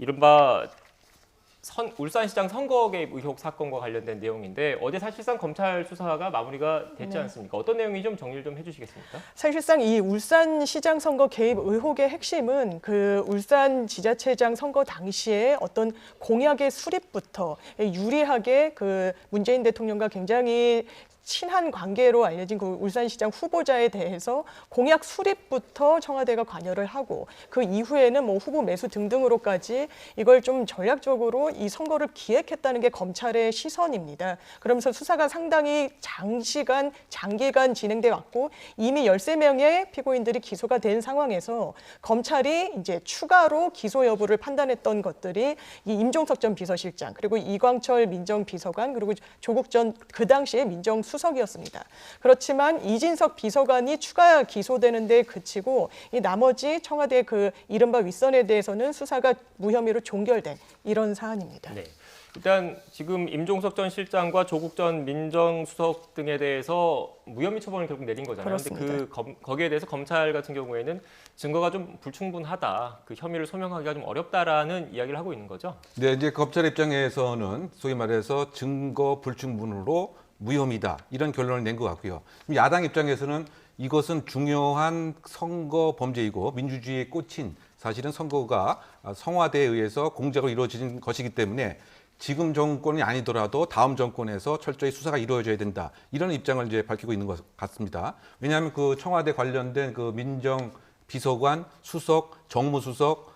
이른바 울산시장 선거 개입 의혹 사건과 관련된 내용인데 어제 사실상 검찰 수사가 마무리가 됐지 않습니까? 어떤 내용이 좀 정리를 좀 해주시겠습니까? 사실상 이 울산시장 선거 개입 의혹의 핵심은 그 울산지자체장 선거 당시에 어떤 공약의 수립부터 유리하게 그 문재인 대통령과 굉장히 친한 관계로 알려진 그 울산시장 후보자에 대해서 공약 수립부터 청와대가 관여를 하고 그 이후에는 뭐 후보 매수 등등으로까지 이걸 좀 전략적으로 이 선거를 기획했다는 게 검찰의 시선입니다. 그러면서 수사가 상당히 장기간 진행돼 왔고 이미 13명의 피고인들이 기소가 된 상황에서 검찰이 이제 추가로 기소 여부를 판단했던 것들이 이 임종석 전 비서실장 그리고 이광철 민정비서관 그리고 조국 전 그 당시에 민정수석이었습니다. 그렇지만 이진석 비서관이 추가 기소되는 데 그치고 이 나머지 청와대 그 이른바 윗선에 대해서는 수사가 무혐의로 종결된 이런 사안입니다. 네. 일단 지금 임종석 전 실장과 조국 전 민정수석 등에 대해서 무혐의 처분을 결국 내린 거잖아요. 그런데 거기에 대해서 검찰 같은 경우에는 증거가 좀 불충분하다, 그 혐의를 소명하기가 좀 어렵다라는 이야기를 하고 있는 거죠. 네, 이제 검찰 입장에서는 소위 말해서 증거 불충분으로 무혐의다 이런 결론을 낸 것 같고요. 야당 입장에서는 이것은 중요한 선거 범죄이고 민주주의의 꽃인 사실은 선거가 성화대에 의해서 공작으로 이루어진 것이기 때문에 지금 정권이 아니더라도 다음 정권에서 철저히 수사가 이루어져야 된다 이런 입장을 이제 밝히고 있는 것 같습니다. 왜냐하면 그 청와대 관련된 그 민정비서관, 수석, 정무수석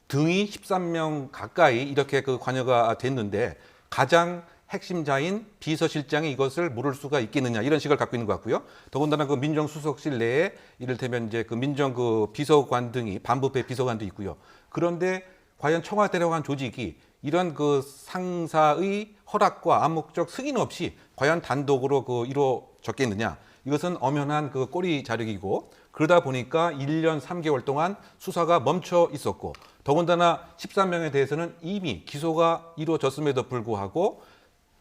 등이 13명 가까이 이렇게 그 관여가 됐는데 가장 핵심자인 비서실장이 이것을 모를 수가 있겠느냐 이런 식을 갖고 있는 것 같고요. 더군다나 그 민정수석실 내에 이를테면 이제 그 민정 그 비서관 등이 반부패 비서관도 있고요. 그런데 과연 청와대라고 한 조직이 이런 그 상사의 허락과 암묵적 승인 없이 과연 단독으로 그 이루어졌겠느냐? 이것은 엄연한 그 꼬리 자르기고 그러다 보니까 1년 3개월 동안 수사가 멈춰 있었고 더군다나 13명에 대해서는 이미 기소가 이루어졌음에도 불구하고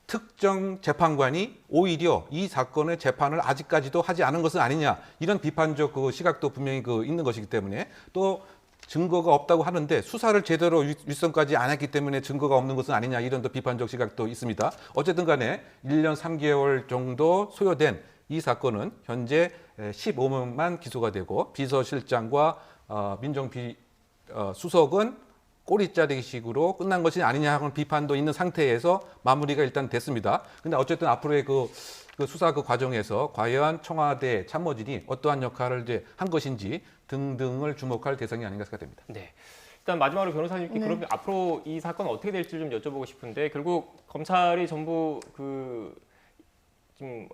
특정 재판관이 오히려 이 사건의 재판을 아직까지도 하지 않은 것은 아니냐 이런 비판적 그 시각도 분명히 그 있는 것이기 때문에 또 증거가 없다고 하는데 수사를 제대로 윗선까지 안 했기 때문에 증거가 없는 것은 아니냐 이런 또 비판적 시각도 있습니다. 어쨌든 간에 1년 3개월 정도 소요된 이 사건은 현재 15명만 기소가 되고 비서실장과 민정수석은 꼬리 자르기식으로 끝난 것이 아니냐 하는 비판도 있는 상태에서 마무리가 일단 됐습니다. 근데 어쨌든 앞으로의 그 수사 그 과정에서 과연 청와대 참모진이 어떠한 역할을 이제 한 것인지 등등을 주목할 대상이 아닌가 생각됩니다. 네. 일단 마지막으로 변호사님께 그럼 앞으로 이 사건 어떻게 될지 좀 여쭤보고 싶은데 결국 검찰이 전부 지금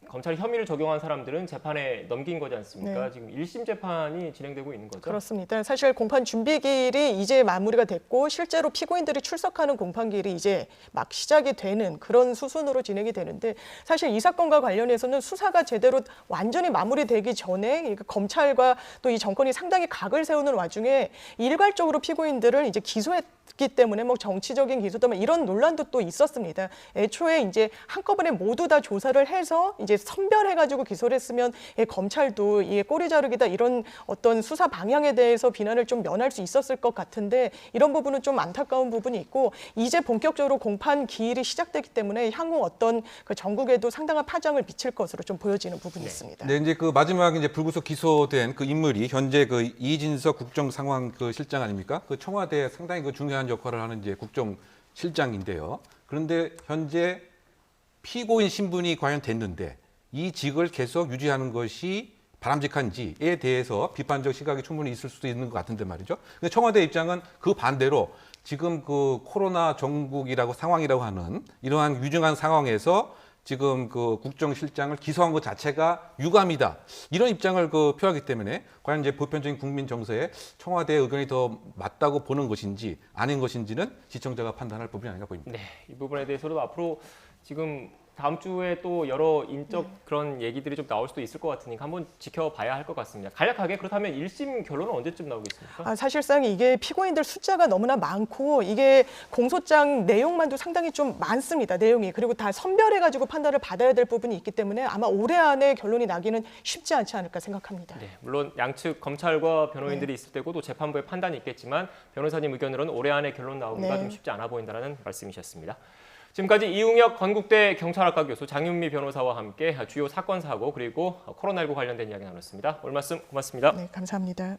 검찰이 혐의를 적용한 사람들은 재판에 넘긴 거지 않습니까? 지금 1심 재판이 진행되고 있는 거죠? 그렇습니다. 사실 공판 준비기일이 이제 마무리가 됐고 실제로 피고인들이 출석하는 공판기일이 이제 막 시작이 되는 그런 수순으로 진행이 되는데 사실 이 사건과 관련해서는 수사가 제대로 완전히 마무리되기 전에 검찰과 또 이 정권이 상당히 각을 세우는 와중에 일괄적으로 피고인들을 이제 기소했기 때문에 뭐 정치적인 기소다 이런 논란도 또 있었습니다. 애초에 이제 한꺼번에 모두 다 조사를 해서 이제 선별해가지고 기소를 했으면 검찰도 이게 꼬리 자르기다 이런 어떤 수사 방향에 대해서 비난을 좀 면할 수 있었을 것 같은데 이런 부분은 좀 안타까운 부분이 있고 이제 본격적으로 공판 기일이 시작되기 때문에 향후 어떤 그 전국에도 상당한 파장을 미칠 것으로 좀 보여지는 부분이 있습니다. 네, 이제 그 마지막 이제 불구속 기소된 그 인물이 현재 그 이진석 국정상황 그 실장 아닙니까? 그 청와대에 상당히 그 중요한 역할을 하는 이제 국정실장인데요. 그런데 현재 피고인 신분이 과연 됐는데 이 직을 계속 유지하는 것이 바람직한지에 대해서 비판적 시각이 충분히 있을 수도 있는 것 같은데 말이죠. 근데 청와대 입장은 그 반대로 지금 그 코로나 전국이라고 상황이라고 하는 이러한 위중한 상황에서 지금 그 국정실장을 기소한 것 자체가 유감이다. 이런 입장을 그 표하기 때문에 과연 이제 보편적인 국민 정서에 청와대의 의견이 더 맞다고 보는 것인지 아닌 것인지는 시청자가 판단할 부분이 아닌가 보입니다. 네, 이 부분에 대해서도 앞으로 지금 다음 주에 또 여러 인적 그런 얘기들이 좀 나올 수도 있을 것 같으니까 한번 지켜봐야 할 것 같습니다. 간략하게 그렇다면 1심 결론은 언제쯤 나오겠습니까? 사실상 이게 피고인들 숫자가 너무나 많고 이게 공소장 내용만도 상당히 좀 많습니다. 내용이. 그리고 다 선별해가지고 판단을 받아야 될 부분이 있기 때문에 아마 올해 안에 결론이 나기는 쉽지 않지 않을까 생각합니다. 네, 물론 양측 검찰과 변호인들이 있을 때고 또 재판부의 판단이 있겠지만 변호사님 의견으로는 올해 안에 결론 나오기가 네. 좀 쉽지 않아 보인다는 말씀이셨습니다. 지금까지 이웅혁 건국대 경찰학과 교수 장윤미 변호사와 함께 주요 사건 사고 그리고 코로나19 관련된 이야기 나눴습니다. 오늘 말씀 고맙습니다. 네, 감사합니다.